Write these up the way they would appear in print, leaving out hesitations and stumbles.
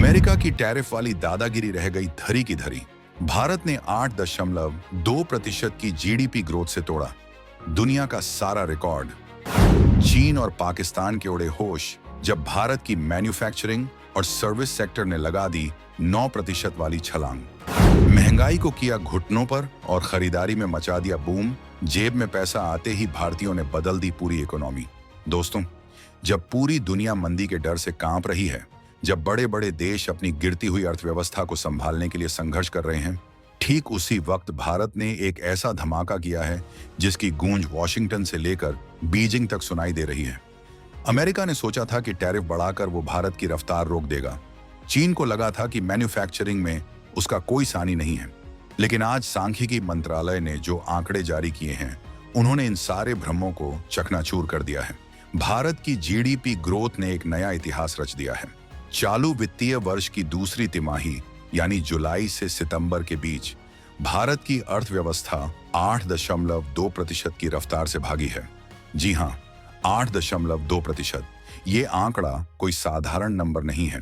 America की tariff वाली दादागिरी रह गई धरी की धरी। भारत ने 8.2% की जीडीपी ग्रोथ से तोड़ा दुनिया का सारा रिकॉर्ड। चीन और पाकिस्तान के उड़े होश जब भारत की मैन्युफैक्चरिंग और सर्विस सेक्टर ने लगा दी 9% वाली छलांग। महंगाई को किया घुटनों पर और खरीदारी में मचा दिया बूम। जेब में पैसा आते ही भारतीयों ने बदल दी पूरी इकोनॉमी। दोस्तों, जब पूरी दुनिया मंदी के डर से कांप रही है, जब बड़े बड़े देश अपनी गिरती हुई अर्थव्यवस्था को संभालने के लिए संघर्ष कर रहे हैं, ठीक उसी वक्त भारत ने एक ऐसा धमाका किया है जिसकी गूंज वॉशिंगटन से लेकर बीजिंग तक सुनाई दे रही है। अमेरिका ने सोचा था कि टैरिफ बढ़ाकर वो भारत की रफ्तार रोक देगा। चीन को लगा था कि मैन्युफैक्चरिंग में उसका कोई सानी नहीं है। लेकिन आज सांख्यिकी मंत्रालय ने जो आंकड़े जारी किए हैं, उन्होंने इन सारे भ्रमों को चकनाचूर कर दिया है। भारत की जीडीपी ग्रोथ ने एक नया इतिहास रच दिया है। चालू वित्तीय वर्ष की दूसरी तिमाही यानी जुलाई से सितंबर के बीच भारत की अर्थव्यवस्था 8.2% की रफ्तार से भागी है। जी हां, 8.2%। ये आंकड़ा कोई साधारण नंबर नहीं है।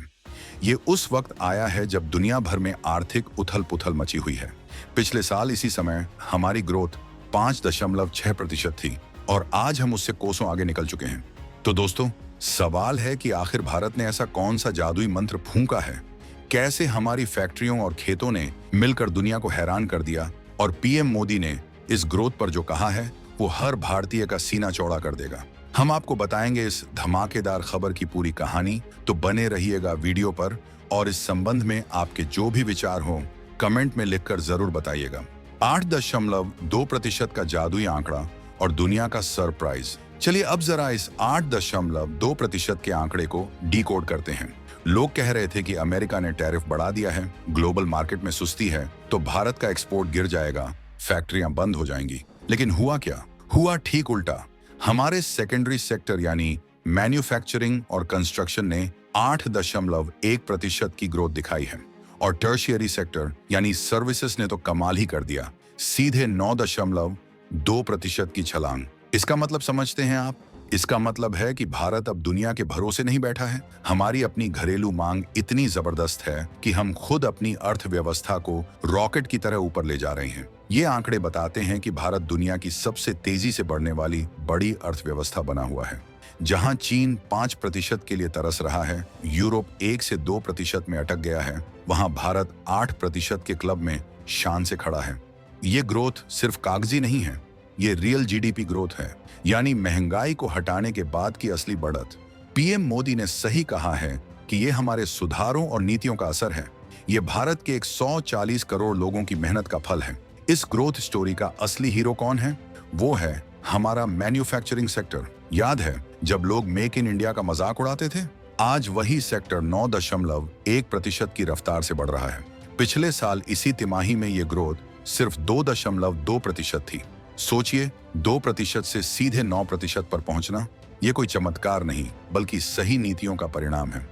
ये उस वक्त आया है जब दुनिया भर में आर्थिक उथल-पुथल मची हुई है। पिछले साल इसी समय हमारी ग्रोथ 5.6% थी और आज हम उससे कोसों आगे निकल चुके हैं। तो दोस्तों, सवाल है कि आखिर भारत ने ऐसा कौन सा जादुई मंत्र फूंका है? कैसे हमारी फैक्ट्रियों और खेतों ने मिलकर दुनिया को हैरान कर दिया और पीएम मोदी ने इस ग्रोथ पर जो कहा है वो हर भारतीय का सीना चौड़ा कर देगा। हम आपको बताएंगे इस धमाकेदार खबर की पूरी कहानी, तो बने रहिएगा वीडियो पर और इस संबंध में आपके जो भी विचार हो कमेंट में लिखकर जरूर बताइएगा। 8.2% का जादुई आंकड़ा और दुनिया का सरप्राइज। चलिए अब जरा इस 8.2% के आंकड़े को डीकोड करते हैं। लोग कह रहे थे कि अमेरिका ने टैरिफ बढ़ा दिया है, ग्लोबल मार्केट में सुस्ती है, तो भारत का एक्सपोर्ट गिर जाएगा, फैक्ट्रियां बंद हो जाएंगी। लेकिन हुआ क्या? हुआ ठीक उल्टा। हमारे सेकेंडरी सेक्टर यानी मैन्युफैक्चरिंग और कंस्ट्रक्शन ने 8.1% की ग्रोथ दिखाई है और टर्शियरी सेक्टर यानी सर्विसेज ने तो कमाल ही कर दिया, सीधे 9.2% की छलांग। इसका मतलब समझते हैं आप? इसका मतलब है कि भारत अब दुनिया के भरोसे नहीं बैठा है। हमारी अपनी घरेलू मांग इतनी जबरदस्त है कि हम खुद अपनी अर्थव्यवस्था को रॉकेट की तरह ऊपर ले जा रहे हैं। ये आंकड़े बताते हैं कि भारत दुनिया की सबसे तेजी से बढ़ने वाली बड़ी अर्थव्यवस्था बना हुआ है। जहां चीन 5% के लिए तरस रहा है, यूरोप 1 से 2% में अटक गया है, वहां भारत 8% के क्लब में शान से खड़ा है। ये ग्रोथ सिर्फ कागजी नहीं है, ये रियल जीडीपी ग्रोथ है, यानी महंगाई को हटाने के बाद की असली बढ़त। पीएम मोदी ने सही कहा है कि ये हमारे सुधारों और नीतियों का असर है। ये भारत के 140 करोड़ लोगों की मेहनत का फल है। इस ग्रोथ स्टोरी का असली हीरो कौन है? वो है हमारा मैन्युफैक्चरिंग सेक्टर। याद है जब लोग मेक इन इंडिया का मजाक उड़ाते थे? आज वही सेक्टर 9.1% की रफ्तार से बढ़ रहा है। पिछले साल इसी तिमाही में ये ग्रोथ सिर्फ 2.2% थी। सोचिए, 2% से सीधे 9% पर पहुंचना, ये कोई चमत्कार नहीं बल्कि सही नीतियों का परिणाम है।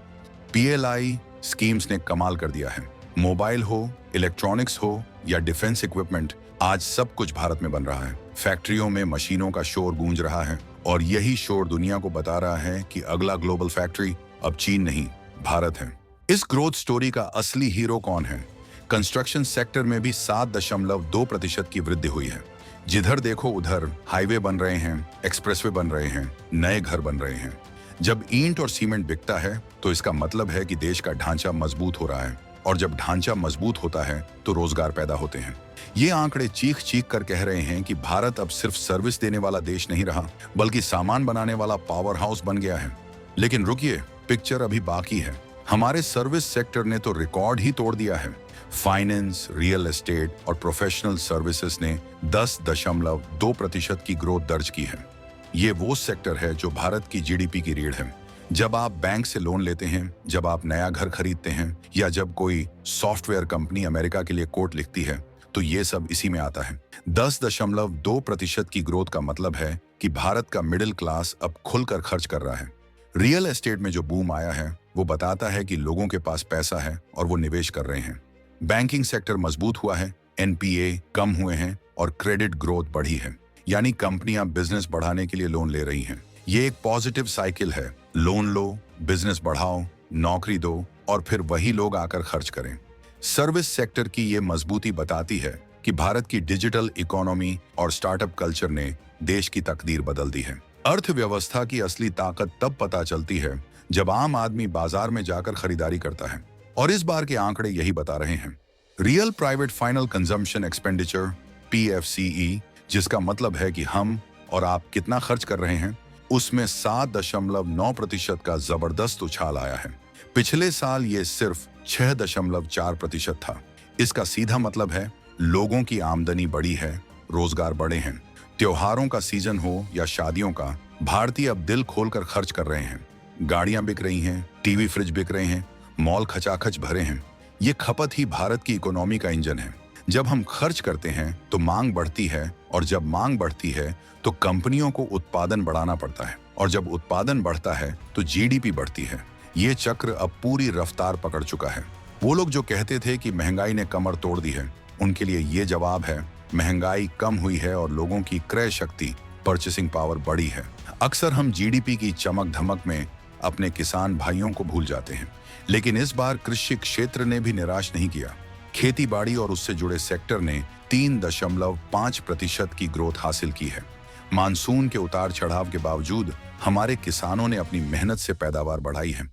पीएलआई स्कीम्स ने कमाल कर दिया है। मोबाइल हो, इलेक्ट्रॉनिक्स हो या डिफेंस इक्विपमेंट, आज सब कुछ भारत में बन रहा है। फैक्ट्रियों में मशीनों का शोर गूंज रहा है और यही शोर दुनिया को बता रहा है कि अगला ग्लोबल फैक्ट्री अब चीन नहीं, भारत है। इस ग्रोथ स्टोरी का असली हीरो कौन है? कंस्ट्रक्शन सेक्टर में भी 7.2% की वृद्धि हुई है। जिधर देखो उधर हाईवे बन रहे हैं, एक्सप्रेसवे बन रहे हैं, नए घर बन रहे हैं। जब ईंट और सीमेंट बिकता है तो इसका मतलब है कि देश का ढांचा मजबूत हो रहा है और जब ढांचा मजबूत होता है तो रोजगार पैदा होते हैं। ये आंकड़े चीख चीख कर कह रहे हैं कि भारत अब सिर्फ सर्विस देने वाला देश नहीं रहा, बल्कि सामान बनाने वाला पावर हाउस बन गया है। लेकिन रुकिए, पिक्चर अभी बाकी है। हमारे सर्विस सेक्टर ने तो रिकॉर्ड ही तोड़ दिया है। फाइनेंस, रियल एस्टेट और प्रोफेशनल सर्विसेज ने 10.2% की ग्रोथ दर्ज की है। ये वो सेक्टर है जो भारत की जीडीपी की रीढ़ है। जब आप बैंक से लोन लेते हैं, जब आप नया घर खरीदते हैं या जब कोई सॉफ्टवेयर कंपनी अमेरिका के लिए कोड लिखती है, तो ये सब इसी में आता है। 10.2% की ग्रोथ का मतलब है कि भारत का मिडिल क्लास अब खुलकर खर्च कर रहा है। रियल एस्टेट में जो बूम आया है वो बताता है कि लोगों के पास पैसा है और वो निवेश कर रहे हैं। बैंकिंग सेक्टर मजबूत हुआ है, एनपीए कम हुए हैं और क्रेडिट ग्रोथ बढ़ी है, यानी कंपनियां बिजनेस बढ़ाने के लिए लोन ले रही हैं। ये एक पॉजिटिव साइकिल है। लोन लो, बिजनेस बढ़ाओ, नौकरी दो और फिर वही लोग आकर खर्च करें। सर्विस सेक्टर की ये मजबूती बताती है कि भारत की डिजिटल इकोनॉमी और स्टार्टअप कल्चर ने देश की तकदीर बदल दी है। अर्थव्यवस्था की असली ताकत तब पता चलती है जब आम आदमी बाजार में जाकर खरीदारी करता है, और इस बार के आंकड़े यही बता रहे हैं। Real private final consumption expenditure PFCE, जिसका मतलब है कि हम और आप कितना खर्च कर रहे हैं, उसमें 7.9% का जबरदस्त उछाल आया है। पिछले साल ये सिर्फ 6.4% था। इसका सीधा मतलब है लोगों की आमदनी बढ़ी है, रोजगार बढ़े हैं। त्योहारों का सीजन हो या शादियों का, भारतीय अब दिल खोलकर खर्च कर रहे हैं। गाड़ियां बिक रही हैं, टीवी फ्रिज बिक रहे हैं, मॉल खचाखच भरे हैं। ये खपत ही भारत की इकोनॉमी का इंजन है। जब हम खर्च करते हैं तो मांग बढ़ती है, और जब मांग बढ़ती है तो कंपनियों को उत्पादन बढ़ाना पड़ता है, और जब उत्पादन बढ़ता है तो GDP बढ़ती है। ये चक्र अब पूरी रफ्तार पकड़ चुका है। वो लोग जो कहते थे कि महंगाई ने कमर तोड़ दी है, उनके लिए ये जवाब है, महंगाई कम हुई है और लोगों की क्रय शक्ति, परचेसिंग पावर बढ़ी है। अक्सर हम GDP की चमक धमक में अपने किसान भाइयों को भूल जाते हैं, लेकिन इस बार कृषि क्षेत्र ने भी निराश नहीं किया। खेती बाड़ी और उससे जुड़े सेक्टर ने 3.5% की ग्रोथ हासिल की है। मानसून के उतार चढ़ाव के बावजूद हमारे किसानों ने अपनी मेहनत से पैदावार बढ़ाई है।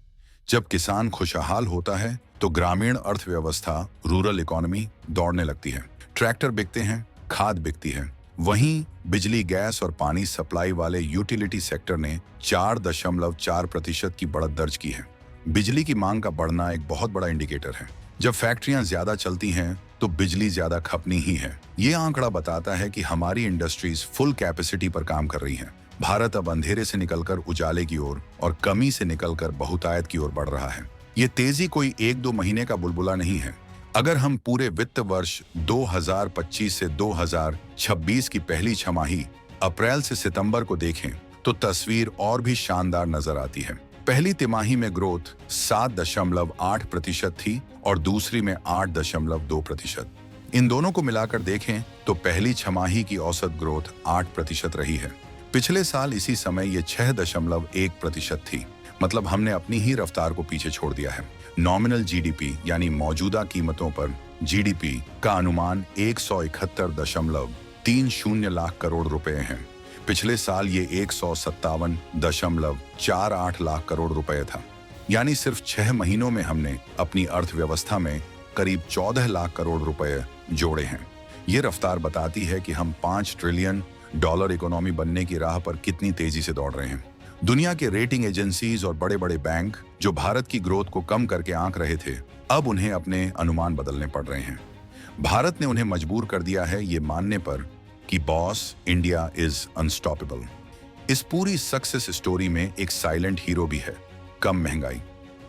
जब किसान खुशहाल होता है तो ग्रामीण अर्थव्यवस्था, रूरल इकोनॉमी दौड़ने लगती है। ट्रैक्टर बिकते हैं, खाद बिकती है। वहीं बिजली, गैस और पानी सप्लाई वाले यूटिलिटी सेक्टर ने 4.4% की बढ़त दर्ज की है। बिजली की मांग का बढ़ना एक बहुत बड़ा इंडिकेटर है। जब फैक्ट्रियां ज्यादा चलती हैं तो बिजली ज्यादा खपनी ही है। ये आंकड़ा बताता है कि हमारी इंडस्ट्रीज फुल कैपेसिटी पर काम कर रही हैं। भारत अब अंधेरे से निकलकर उजाले की ओर और कमी से निकलकर बहुतायत की ओर बढ़ रहा है। ये तेजी कोई 1-2 महीने का बुलबुला नहीं है। अगर हम पूरे वित्त वर्ष 2025 से 2026 की पहली छमाही अप्रैल से सितंबर को देखें तो तस्वीर और भी शानदार नजर आती है। पहली तिमाही में ग्रोथ 7.8% थी और दूसरी में 8.2%। इन दोनों को मिलाकर देखें तो पहली छमाही की औसत ग्रोथ 8% रही है। पिछले साल इसी समय ये 6.1% थी। मतलब हमने अपनी ही रफ्तार को पीछे छोड़ दिया है। नॉमिनल GDP यानी मौजूदा कीमतों पर GDP का अनुमान 171.30 लाख करोड़ रुपए है। पिछले साल ये 157.48 लाख करोड़ रुपए था। यानी सिर्फ 6 महीनों में हमने अपनी अर्थव्यवस्था में करीब 14 लाख करोड़ रुपए जोड़े हैं। ये रफ्तार बताती है कि हम $5 ट्रिलियन इकोनॉमी बनने की राह पर कितनी तेजी से दौड़ रहे हैं। दुनिया के रेटिंग एजेंसीज और बड़े बड़े बैंक जो भारत की ग्रोथ को कम करके आंक रहे थे, अब उन्हें अपने अनुमान बदलने पड़ रहे हैं। भारत ने उन्हें मजबूर कर दिया है ये मानने पर कि बॉस, इंडिया इज अनस्टॉपेबल। इस पूरी सक्सेस स्टोरी में एक साइलेंट हीरो भी है, कम महंगाई।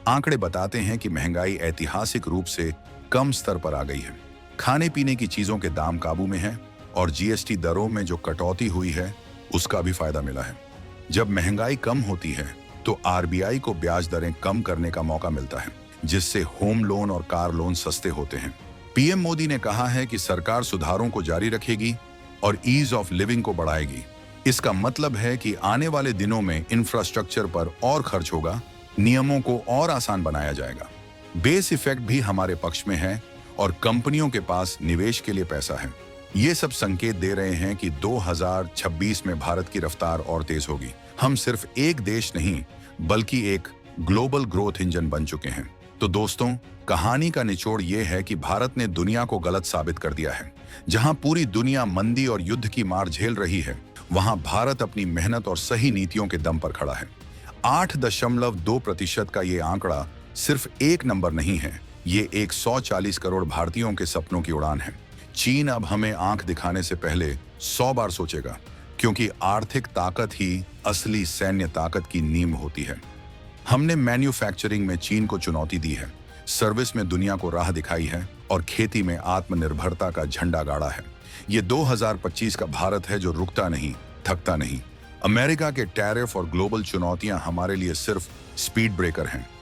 आंकड़े बताते हैं कि महंगाई ऐतिहासिक रूप से कम स्तर पर आ गई है। खाने पीने की चीजों के दाम काबू में हैं और GST दरों में जो कटौती हुई है उसका भी फायदा मिला है। जब महंगाई कम होती है तो RBI को ब्याज दरें कम करने का मौका मिलता है, जिससे होम लोन और कार लोन सस्ते होते हैं। PM मोदी ने कहा है कि सरकार सुधारों को जारी रखेगी और ईज ऑफ लिविंग को बढ़ाएगी। इसका मतलब है कि आने वाले दिनों में इंफ्रास्ट्रक्चर पर और खर्च होगा, नियमों को और आसान बनाया जाएगा। बेस इफेक्ट भी हमारे पक्ष में है और कंपनियों के पास निवेश के लिए पैसा है। ये सब संकेत दे रहे हैं कि 2026 में भारत की रफ्तार और तेज होगी। हम सिर्फ एक देश नहीं बल्कि एक ग्लोबल ग्रोथ इंजन बन चुके हैं। तो दोस्तों, कहानी का निचोड़ ये है कि भारत ने दुनिया को गलत साबित कर दिया है। जहां पूरी दुनिया मंदी और युद्ध की मार झेल रही है, वहां भारत अपनी मेहनत और सही नीतियों के दम पर खड़ा है। 8.2% का ये आंकड़ा सिर्फ एक नंबर नहीं है, ये 140 करोड़ भारतीयों के सपनों की उड़ान है। चीन अब हमें आंख दिखाने से पहले 100 बार सोचेगा, क्योंकि आर्थिक ताकत ही असली सैन्य ताकत की नींव होती है। हमने मैन्युफैक्चरिंग में चीन को चुनौती दी है, सर्विस में दुनिया को राह दिखाई है और खेती में आत्मनिर्भरता का झंडा गाड़ा है। ये 2025 का भारत है जो रुकता नहीं, थकता नहीं। अमेरिका के टैरिफ और ग्लोबल चुनौतियां हमारे लिए सिर्फ स्पीड ब्रेकर हैं,